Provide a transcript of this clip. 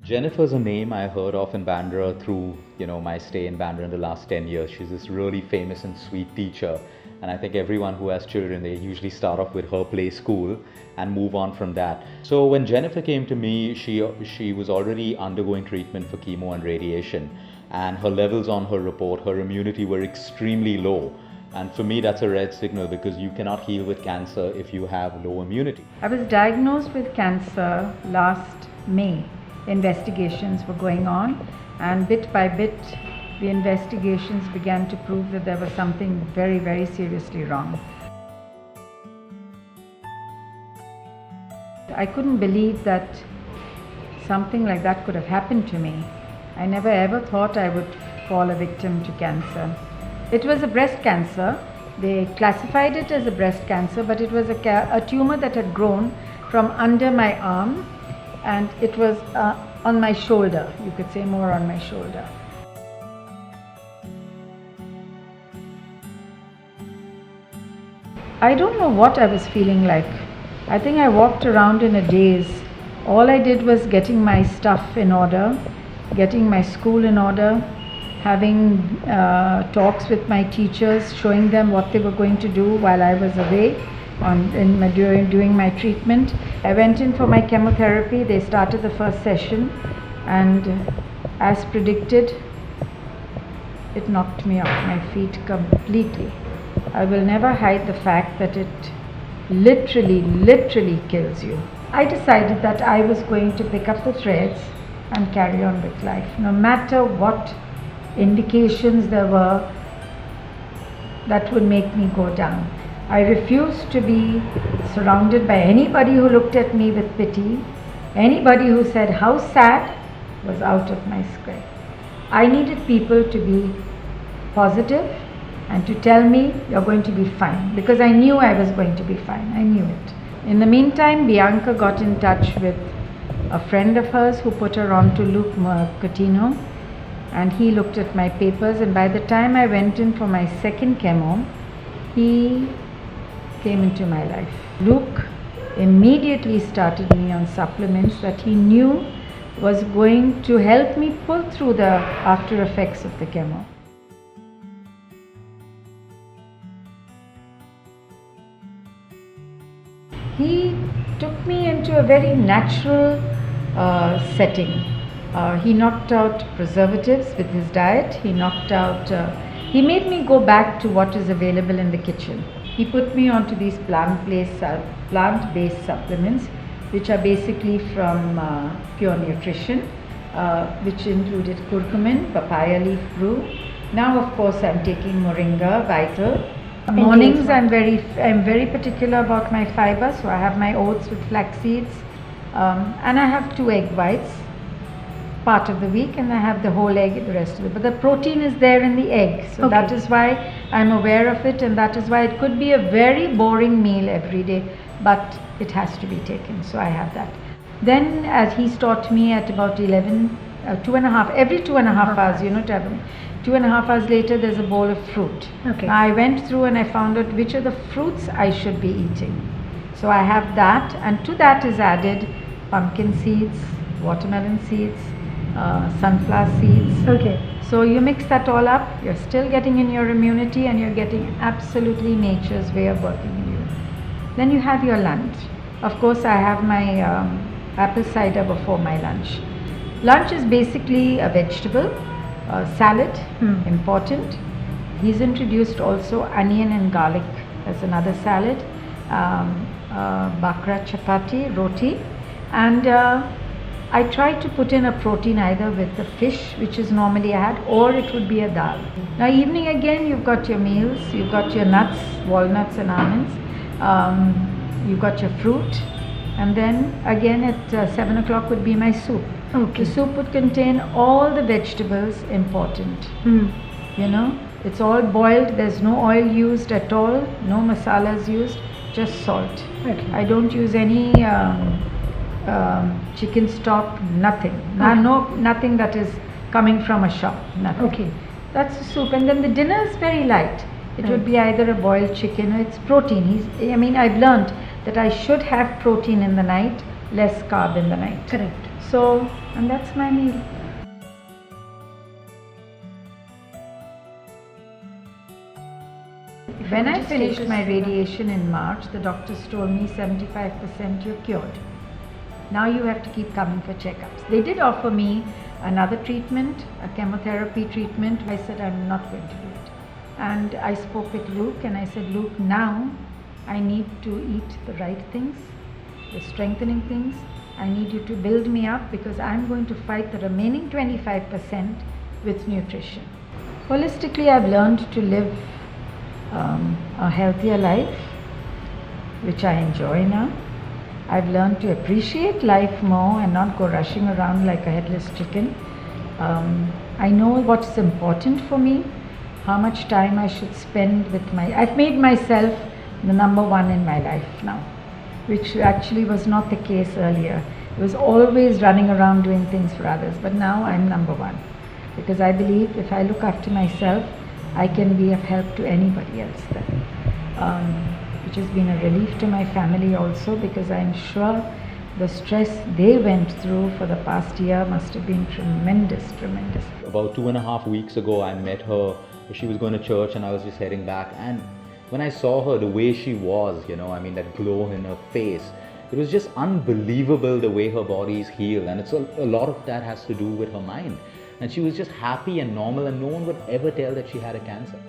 Jennifer's a name I heard of in Bandra through, my stay in Bandra in the last 10 years. She's this really famous and sweet teacher. And I think everyone who has children, they usually start off with her play school and move on from that. So when Jennifer came to me, she was already undergoing treatment for chemo and radiation. And her levels on her report, her immunity were extremely low. And for me, that's a red signal because you cannot heal with cancer if you have low immunity. I was diagnosed with cancer last May. Investigations were going on, and bit by bit, the investigations began to prove that there was something very, very seriously wrong. I couldn't believe that something like that could have happened to me. I never ever thought I would fall a victim to cancer. It was a breast cancer. They classified it as a breast cancer, but it was a tumor that had grown from under my arm, and it was on my shoulder, you could say more on my shoulder. I don't know what I was feeling like. I think I walked around in a daze. All I did was getting my stuff in order, getting my school in order, having talks with my teachers, showing them what they were going to do while I was away doing my treatment. I went in for my chemotherapy. They started the first session, and as predicted, it knocked me off my feet completely. I will never hide the fact that it literally kills you. I decided that I was going to pick up the threads and carry on with life, no matter what indications there were that would make me go down. I refused to be surrounded by anybody who looked at me with pity. Anybody who said, "How sad," was out of my square. I needed people to be positive and to tell me, "You're going to be fine," because I knew I was going to be fine. I knew it. In the meantime, Bianca got in touch with a friend of hers who put her on to Coutinho, and he looked at my papers, and by the time I went in for my second chemo, he came into my life. Luke immediately started me on supplements that he knew was going to help me pull through the after effects of the chemo. He took me into a very natural setting. He knocked out preservatives with his diet. He made me go back to what is available in the kitchen. He put me onto these plant-based supplements, which are basically from Pure Nutrition, which included curcumin, papaya leaf brew. Now, of course, I'm taking Moringa Vital. Mornings, I'm very particular about my fiber, so I have my oats with flax seeds, and I have 2 egg whites part of the week, and I have the whole egg the rest of it. But the protein is there in the egg, so that is why I'm aware of it, and that is why it could be a very boring meal every day, but it has to be taken, so I have that. Then, as he's taught me at about 11, 2.5, every 2.5 hours, to have 2.5 hours later, there's a bowl of fruit. Okay. I went through and I found out which are the fruits I should be eating. So I have that, and to that is added pumpkin seeds, watermelon seeds, sunflower seeds. Okay. So you mix that all up, you're still getting in your immunity, and you're getting absolutely nature's way of working in you. Then you have your lunch. Of course, I have my apple cider before my lunch. Lunch is basically a vegetable, salad, important. He's introduced also onion and garlic as another salad, bakra chapati, roti, and I try to put in a protein either with the fish, which is normally I had, or it would be a dal. Now evening again, you've got your meals, you've got your nuts, walnuts and almonds, you've got your fruit, and then again at 7 o'clock would be my soup. Okay. The soup would contain all the vegetables important. It's all boiled, there's no oil used at all, no masalas used, just salt. Okay. I don't use any chicken stock, nothing. Nothing that is coming from a shop, nothing. Okay. That's the soup. And then the dinner is very light. It would be either a boiled chicken or it's protein. I've learned that I should have protein in the night less carb in the night. Correct. So, and that's my meal. When I finished my radiation in March, the doctors told me 75% you're cured. Now you have to keep coming for checkups. They did offer me another treatment, a chemotherapy treatment. I said I'm not going to do it. And I spoke with Luke and I said, Luke, now I need to eat the right things, the strengthening things. I need you to build me up because I'm going to fight the remaining 25% with nutrition. Holistically, I've learned to live a healthier life, which I enjoy now. I've learned to appreciate life more and not go rushing around like a headless chicken. I know what's important for me, how much time I should spend with I've made myself the number one in my life now, which actually was not the case earlier. It was always running around doing things for others, but now I'm number one because I believe if I look after myself, I can be of help to anybody else then. Which has been a relief to my family also because I'm sure the stress they went through for the past year must have been tremendous. About 2.5 weeks ago, I met her. She was going to church and I was just heading back. And when I saw her, the way she was, that glow in her face, it was just unbelievable the way her body is healed. And it's a lot of that has to do with her mind. And she was just happy and normal and no one would ever tell that she had a cancer.